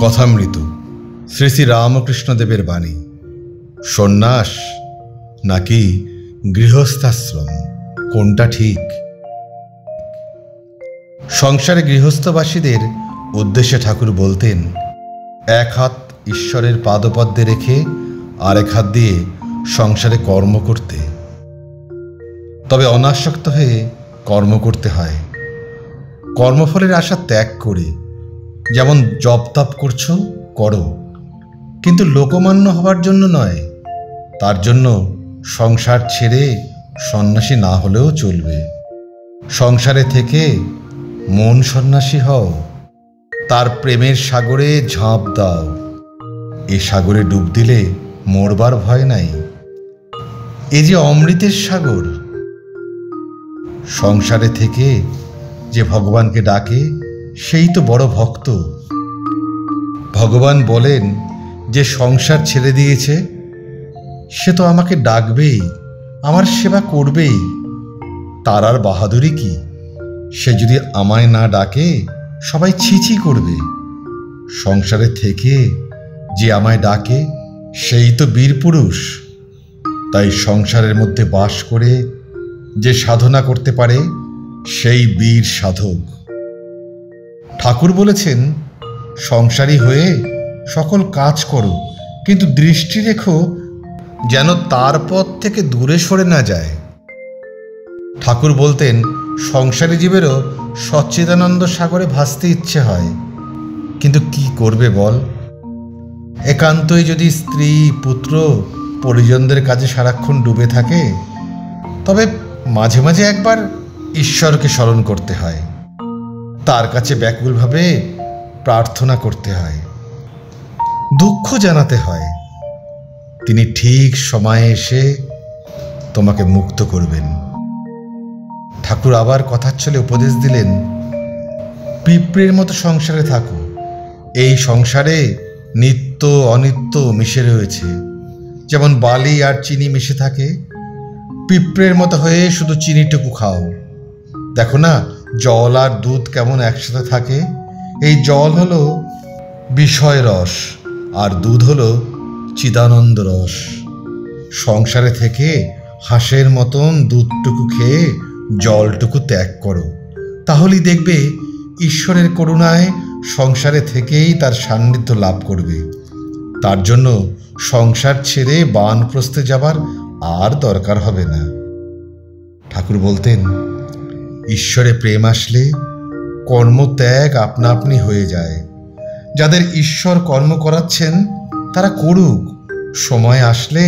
কথামৃত শ্রী শ্রী রামকৃষ্ণদেবের বাণী। সন্ন্যাস নাকি গৃহস্থাশ্রম, কোনটা ঠিক? সংসারে গৃহস্থবাসীদের উদ্দেশ্যে ঠাকুর বলতেন, এক হাত ঈশ্বরের পাদপদ্মে রেখে আরেক হাত দিয়ে সংসারে কর্ম করতে। তবে অনাসক্ত হয়ে কর্ম করতে হয়, কর্মফলের আশা ত্যাগ করে। যেমন জপ তপ করছো করো, কিন্তু লোকমান্য হবার জন্য নয়। তার জন্য সংসার ছেড়ে সন্ন্যাসী না হলেও চলবে। সংসারে থেকে মন সন্ন্যাসী হও, তার প্রেমের সাগরে ঝাঁপ দাও। এ সাগরে ডুব দিলে মরবার ভয় নাই। এ যে অমৃতের সাগর। সংসারে থেকে যে ভগবানকে ডাকে সেই তো বড় ভক্ত। ভগবান বলেন, যে সংসার ছেড়ে দিয়েছে সে তো আমাকে ডাকবেই, আমার সেবা করবেই। তার আর বাহাদুরি কি? সে যদি আমায় না ডাকে সবাই ছিছি করবে। সংসারে থেকে যে আমায় ডাকে সেই তো বীর পুরুষ। তাই সংসারের মধ্যে বাস করে যে সাধনা করতে পারে সেই বীর সাধক। ঠাকুর বলেছেন, সংসারী হয়ে সকল কাজ করো, কিন্তু দৃষ্টি রেখো যেন তার পথ থেকে দূরে সরে না যায়। ঠাকুর বলতেন, সংসারী জীবেরও সচ্চিদানন্দ সাগরে ভাসতে ইচ্ছে হয়, কিন্তু কি করবে বল? একান্তই যদি স্ত্রী পুত্র পরিজনদের কাজে সারাক্ষণ ডুবে থাকে, তবে মাঝে মাঝে একবার ঈশ্বরকে স্মরণ করতে হয়, তার কাছে ব্যাকুলভাবে প্রার্থনা করতে হয়, দুঃখ জানাতে হয়। তিনি ঠিক সময়ে এসে তোমাকে মুক্ত করবেন। ঠাকুর আবার কথার ছলে উপদেশ দিলেন, পিঁপড়ের মতো সংসারে থাকো। এই সংসারে নিত্য অনিত্য মিশে রয়েছে। যেমন বালি আর চিনি মিশে থাকে, পিঁপড়ের মতো হয়ে শুধু চিনিটুকু খাও। দেখো না, জল আর দুধ কেমন একসাথে থাকে। এই জল হলো বিষয় রস, আর দুধ হলো চিদানন্দ রস। সংসারে থেকে হাঁসের মতন দুধটুকু খেয়ে জলটুকু ত্যাগ করো, তাহলেই দেখবে ঈশ্বরের করুণায় সংসারে থেকেই তার সান্নিধ্য লাভ করবে। তার জন্য সংসার ছেড়ে বানপ্রস্থে যাবার আর দরকার হবে না। ঠাকুর বলতেন, ঈশ্বরে প্রেম আসলে কর্মত্যাগ আপনা আপনি হয়ে যায়। যাদের ঈশ্বর কর্ম করাচ্ছেন তারা করুক। সময় আসলে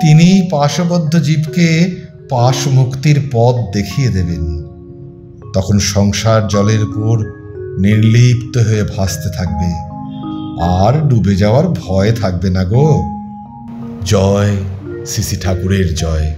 তিনি পাশবদ্ধ জীবকে পাশ মুক্তির পথ দেখিয়ে দেবেন। তখন সংসার জলের উপর নির্লিপ্ত হয়ে ভাসতে থাকবে, আর ডুবে যাওয়ার ভয় থাকবে না গো। জয় শ্রী শ্রী ঠাকুরের জয়।